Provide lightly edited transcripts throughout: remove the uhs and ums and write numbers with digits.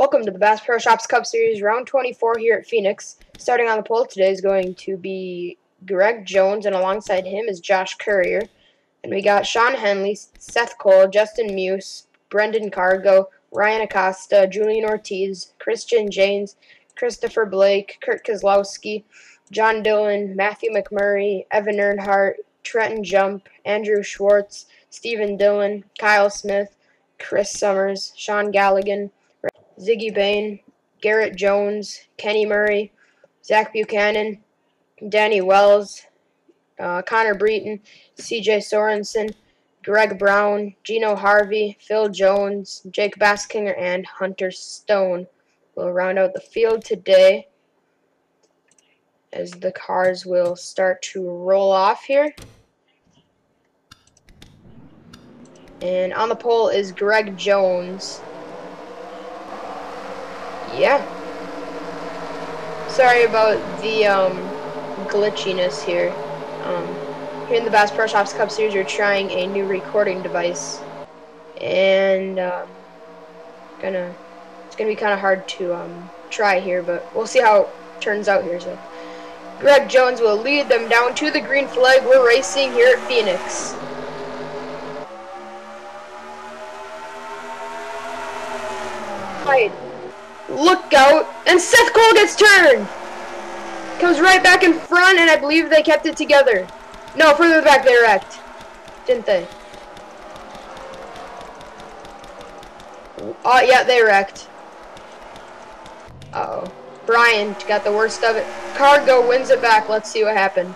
Welcome to the Bass Pro Shops Cup Series, round 24 here at Phoenix. Starting on the pole today is going to be Greg Jones, and alongside him is Josh Currier. And we got Sean Henley, Seth Cole, Justin Muse, Brendan Cargo, Ryan Acosta, Julian Ortiz, Christian Janes, Christopher Blake, Kurt Kozlowski, John Dillon, Matthew McMurray, Evan Earnhardt, Trenton Jump, Andrew Schwartz, Stephen Dillon, Kyle Smith, Chris Summers, Sean Galligan, Ziggy Bain, Garrett Jones, Kenny Murray, Zach Buchanan, Danny Wells, Connor Breton, CJ Sorensen, Greg Brown, Gino Harvey, Phil Jones, Jake Baskinger, and Hunter Stone will round out the field today as the cars will start to roll off here. And on the pole is Greg Jones. Yeah. Sorry about the glitchiness here. Here in the Bass Pro Shops Cup Series, we're trying a new recording device, and it's gonna be kind of hard to try here, but we'll see how it turns out here. So, Greg Jones will lead them down to the green flag. We're racing here at Phoenix. Right. Look out, and Seth Cole gets turned. Comes right back in front, and I believe they kept it together. No, further back they wrecked, didn't they? Oh, yeah, they wrecked. Uh-oh. Brian got the worst of it. Cargo wins it back. Let's see what happened.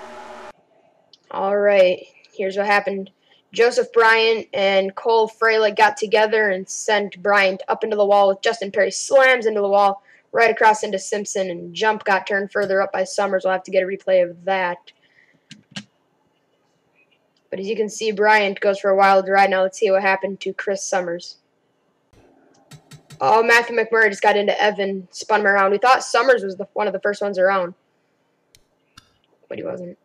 All right, here's what happened. Joseph Bryant and Cole Freilich got together and sent Bryant up into the wall with Justin Perry. Slams into the wall, right across into Simpson, and Jump got turned further up by Summers. We'll have to get a replay of that. But as you can see, Bryant goes for a wild ride. Now let's see what happened to Chris Summers. Oh, Matthew McMurray just got into Evan, spun him around. We thought Summers was one of the first ones around, but he wasn't.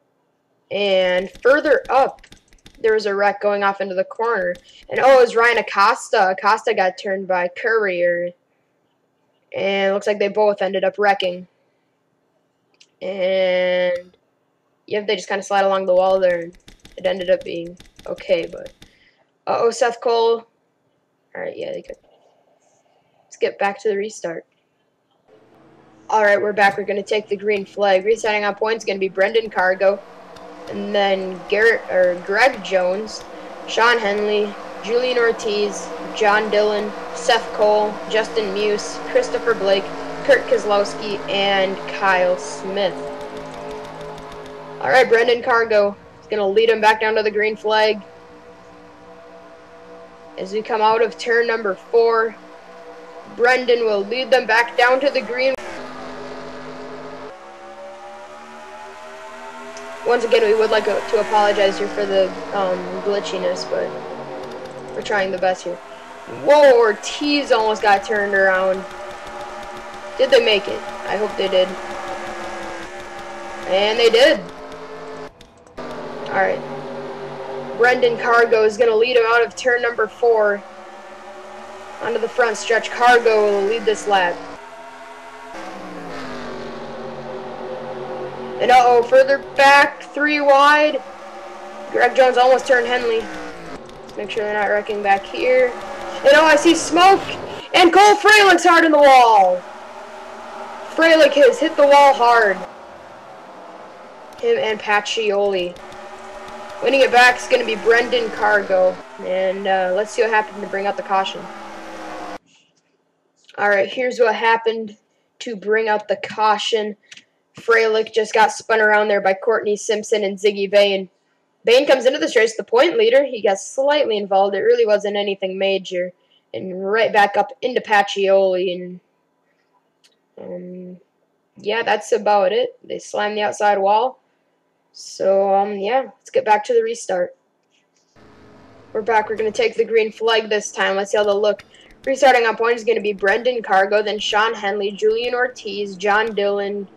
And further up, there was a wreck going off into the corner. And oh, it was Ryan Acosta. Acosta got turned by Currier. And it looks like they both ended up wrecking. And yeah, they just kind of slide along the wall there. And it ended up being okay, but uh-oh, Seth Cole. Alright, yeah, they could. Let's get back to the restart. Alright, we're back. We're going to take the green flag. Resetting on points is going to be Brendan Cargo. And then Greg Jones, Sean Henley, Julian Ortiz, John Dillon, Seth Cole, Justin Muse, Christopher Blake, Kurt Kozlowski, and Kyle Smith. Alright, Brendan Cargo is going to lead him back down to the green flag. As we come out of turn number 4, Brendan will lead them back down to the green. Once again, we would like to apologize here for the glitchiness, but we're trying the best here. Whoa, Ortiz almost got turned around. Did they make it? I hope they did. And they did. Alright. Brendan Cargo is going to lead him out of turn number 4 onto the front stretch. Cargo will lead this lap. And uh-oh, further back, 3 wide. Greg Jones almost turned Henley. Let's make sure they're not wrecking back here. And oh, I see smoke! And Cole Freilich's hard in the wall. Freilich has hit the wall hard. Him and Pacioli. Winning it back is going to be Brendan Cargo. And let's see what happened to bring out the caution. Alright, here's what happened to bring out the caution. Freilich just got spun around there by Courtney Simpson and Ziggy Bain. Bain comes into this race the point leader. He got slightly involved. It really wasn't anything major. And right back up into Pacioli. And yeah, that's about it. They slammed the outside wall. So yeah, let's get back to the restart. We're back. We're going to take the green flag this time. Let's see how they'll look. Restarting on point is going to be Brendan Cargo, then Sean Henley, Julian Ortiz, John Dillon,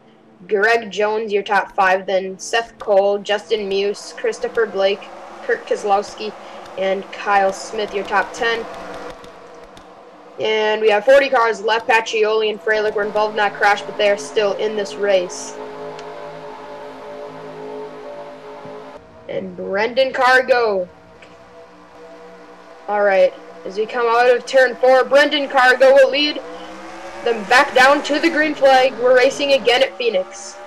Greg Jones, your top 5, then Seth Cole, Justin Muse, Christopher Blake, Kurt Kozlowski, and Kyle Smith, your top 10. And we have 40 cars left. Pacioli and Freilich were involved in that crash, but they are still in this race. And Brendan Cargo. Alright, as we come out of turn 4, Brendan Cargo will lead them back down to the green flag. We're racing again at Phoenix.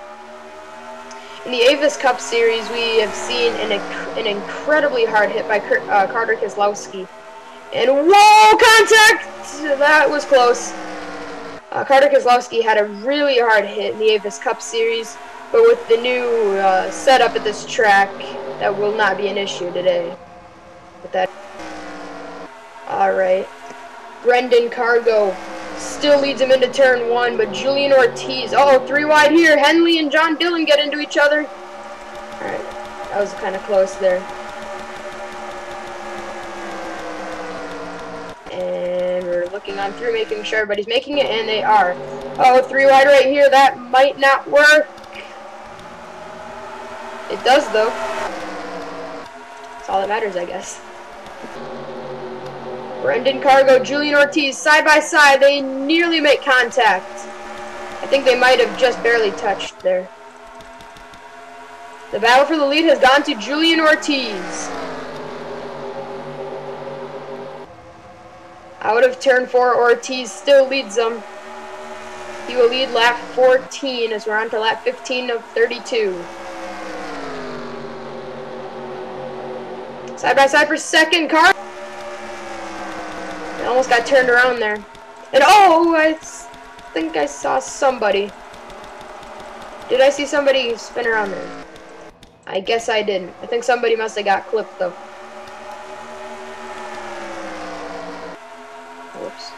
In the Avis Cup Series, we have seen an incredibly hard hit by Carter Keselowski. And whoa, contact! That was close. Carter Keselowski had a really hard hit in the Avis Cup Series, but with the new setup at this track, that will not be an issue today. With that, alright. Brendan Cargo still leads him into turn 1, but Julian Ortiz, oh, 3 wide here. Henley and John Dillon get into each other. Alright, that was kind of close there. And we're looking on through, making sure everybody's making it, and they are. Oh, 3 wide right here. That might not work. It does, though. That's all that matters, I guess. Brendan Cargo, Julian Ortiz, side by side. They nearly make contact. I think they might have just barely touched there. The battle for the lead has gone to Julian Ortiz. Out of turn 4, Ortiz still leads them. He will lead lap 14 as we're on to lap 15 of 32. Side by side for second car. I almost got turned around there. And oh, I think I saw somebody. Did I see somebody spin around there? I guess I didn't. I think somebody must have got clipped though. Whoops.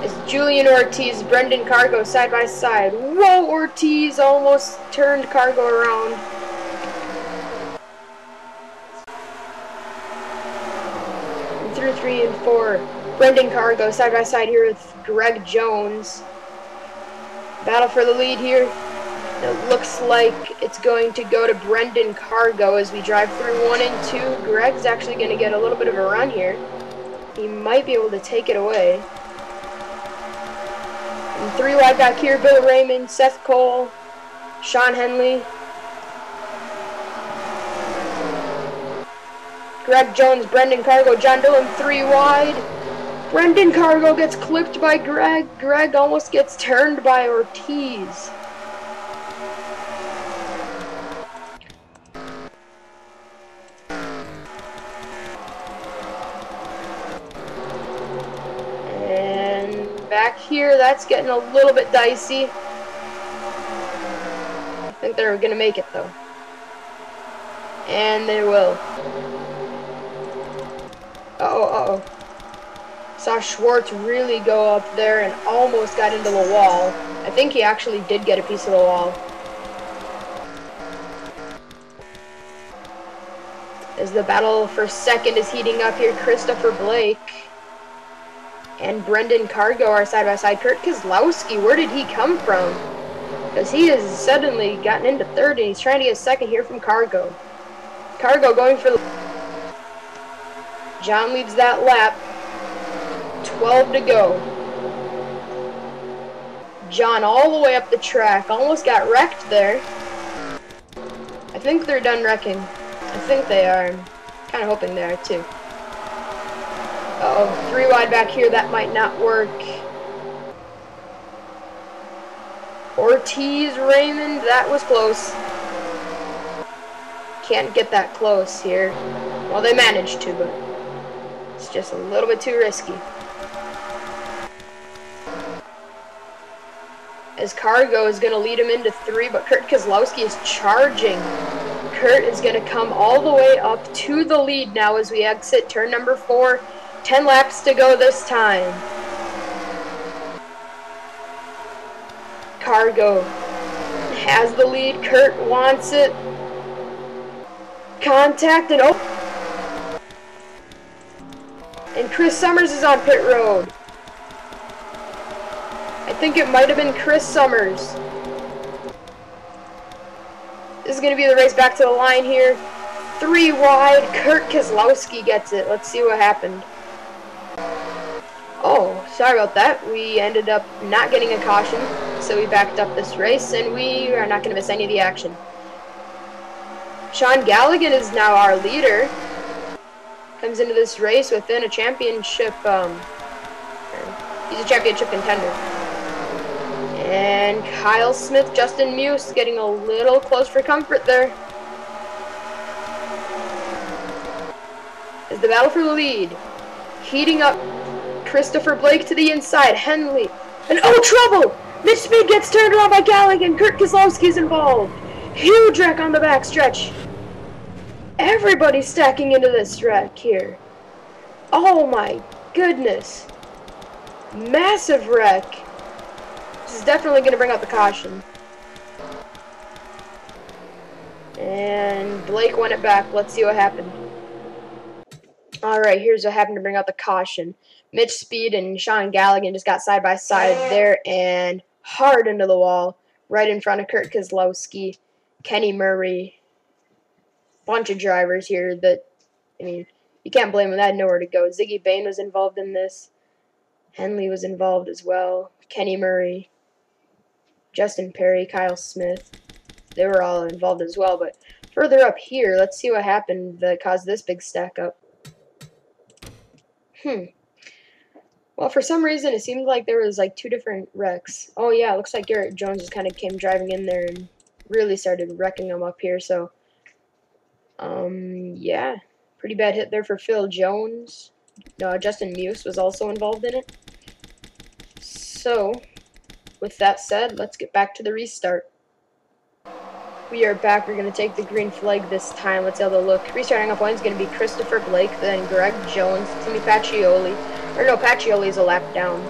It's Julian Ortiz, Brendan Cargo side by side. Whoa, Ortiz almost turned Cargo around. And through 3 and 4, Brendan Cargo side by side here with Greg Jones. Battle for the lead here. It looks like it's going to go to Brendan Cargo as we drive through 1 and 2. Greg's actually going to get a little bit of a run here. He might be able to take it away. And 3 wide back here, Bill Raymond, Seth Cole, Sean Henley. Greg Jones, Brendan Cargo, John Dillon, 3 wide. Brendan Cargo gets clipped by Greg. Greg almost gets turned by Ortiz. Back here, that's getting a little bit dicey. I think they're going to make it, though. And they will. Uh-oh. Saw Schwartz really go up there and almost got into the wall. I think he actually did get a piece of the wall. As the battle for second is heating up here, Christopher Blake and Brendan Cargo are side by side. Kurt Keselowski, where did he come from? Because he has suddenly gotten into third and he's trying to get second here from Cargo. Cargo going for the... John leads that lap. 12 to go. John all the way up the track. Almost got wrecked there. I think they're done wrecking. I think they are. I'm kind of hoping they are too. Uh-oh, 3 wide back here, that might not work. Ortiz, Raymond, that was close. Can't get that close here. Well, they managed to, but it's just a little bit too risky. As Cargo is going to lead him into 3, but Kurt Keselowski is charging. Kurt is going to come all the way up to the lead now as we exit turn number 4. 10 laps to go this time. Cargo has the lead. Kurt wants it. Contact and oh! And Chris Summers is on pit road. I think it might have been Chris Summers. This is going to be the race back to the line here. 3 wide. Kurt Keselowski gets it. Let's see what happened. Sorry about that. We ended up not getting a caution, so we backed up this race, and we are not going to miss any of the action. Sean Galligan is now our leader. Comes into this race within a championship, he's a championship contender. And Kyle Smith, Justin Muse getting a little close for comfort there. As the battle for the lead, heating up, Christopher Blake to the inside, Henley, and oh, trouble! Mitch Speed gets turned around by Galligan, Kurt Keselowski's involved. Huge wreck on the back stretch. Everybody's stacking into this wreck here. Oh my goodness. Massive wreck. This is definitely going to bring out the caution. And Blake won it back. Let's see what happened. Alright, here's what happened to bring out the caution. Mitch Speed and Sean Galligan just got side by side there and hard into the wall. Right in front of Kurt Keselowski, Kenny Murray. Bunch of drivers here that, I mean, you can't blame them. They had nowhere to go. Ziggy Bain was involved in this. Henley was involved as well. Kenny Murray, Justin Perry, Kyle Smith. They were all involved as well. But further up here, let's see what happened that caused this big stack up. Well, for some reason, it seemed like there was like two different wrecks. Oh, yeah, it looks like Garrett Jones just kind of came driving in there and really started wrecking them up here. So, yeah, pretty bad hit there for Phil Jones. Justin Muse was also involved in it. So, with that said, let's get back to the restart. We are back. We're going to take the green flag this time. Let's have a look. Restarting up one is going to be Christopher Blake, then Greg Jones, Timmy Pacioli. Or no, Pacioli's a lap down.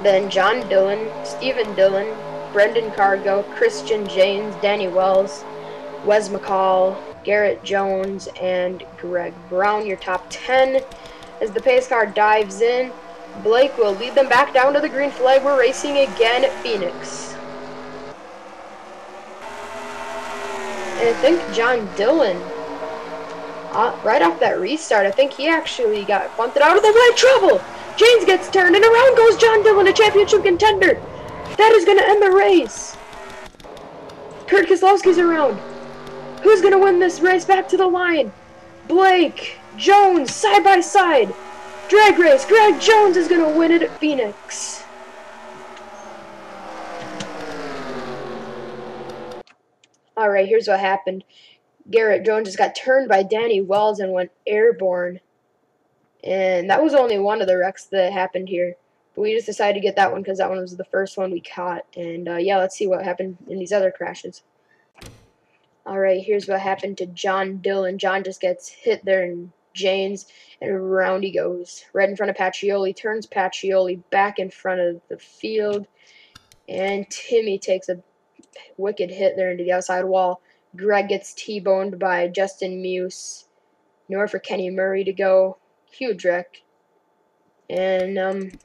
Then John Dillon, Stephen Dillon, Brendan Cargo, Christian James, Danny Wells, Wes McCall, Garrett Jones, and Greg Brown, your top 10. As the pace car dives in, Blake will lead them back down to the green flag. We're racing again at Phoenix. And I think John Dillon, right off that restart, I think he actually got bunted out of the way. Trouble! James gets turned, and around goes John Dillon, a championship contender. That is going to end the race. Kurt Keselowski's around. Who's going to win this race back to the line? Blake, Jones, side by side. Drag race. Greg Jones is going to win it at Phoenix. Alright, here's what happened. Garrett Jones just got turned by Danny Wells and went airborne. And that was only one of the wrecks that happened here. But we just decided to get that one because that one was the first one we caught. And yeah, let's see what happened in these other crashes. Alright, here's what happened to John Dillon. John just gets hit there in James, and around he goes. Right in front of Pacioli, turns Pacioli back in front of the field. And Timmy takes a wicked hit there into the outside wall. Greg gets T-boned by Justin Muse. Nowhere for Kenny Murray to go. Huge wreck. And,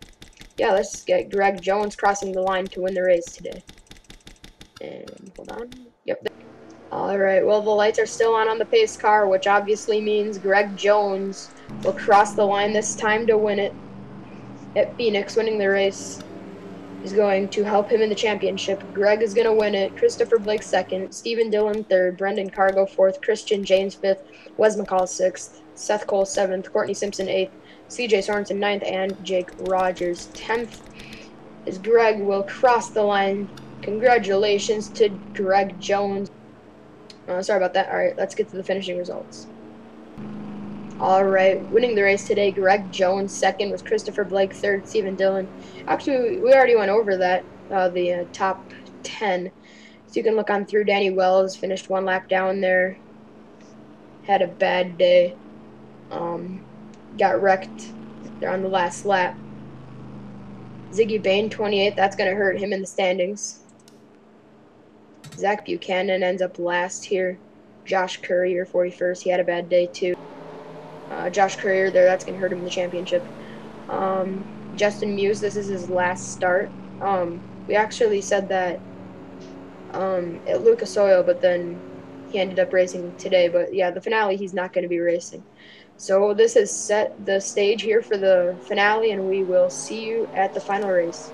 yeah, let's get Greg Jones crossing the line to win the race today. And, hold on. Yep. Alright, well, the lights are still on the pace car, which obviously means Greg Jones will cross the line this time to win it at Phoenix. Winning the race is going to help him in the championship. Greg is going to win it. Christopher Blake second. Stephen Dillon third. Brendan Cargo fourth. Christian James fifth. Wes McCall sixth. Seth Cole seventh. Courtney Simpson eighth. CJ Sorensen ninth. And Jake Rogers 10th. As Greg will cross the line. Congratulations to Greg Jones. Sorry about that. Alright, let's get to the finishing results. Alright, winning the race today, Greg Jones second, was Christopher Blake third, Stephen Dillon. Actually, we already went over that, the top 10. So you can look on through. Danny Wells finished one lap down there. Had a bad day. Got wrecked there on the last lap. Ziggy Bain, 28th. That's going to hurt him in the standings. Zach Buchanan ends up last here. Josh Courier, 41st. He had a bad day, too. Josh Courier there, that's going to hurt him in the championship. Justin Muse, this is his last start. We actually said that at Lucas Oil, but then he ended up racing today. But, yeah, the finale, he's not going to be racing. So this has set the stage here for the finale, and we will see you at the final race.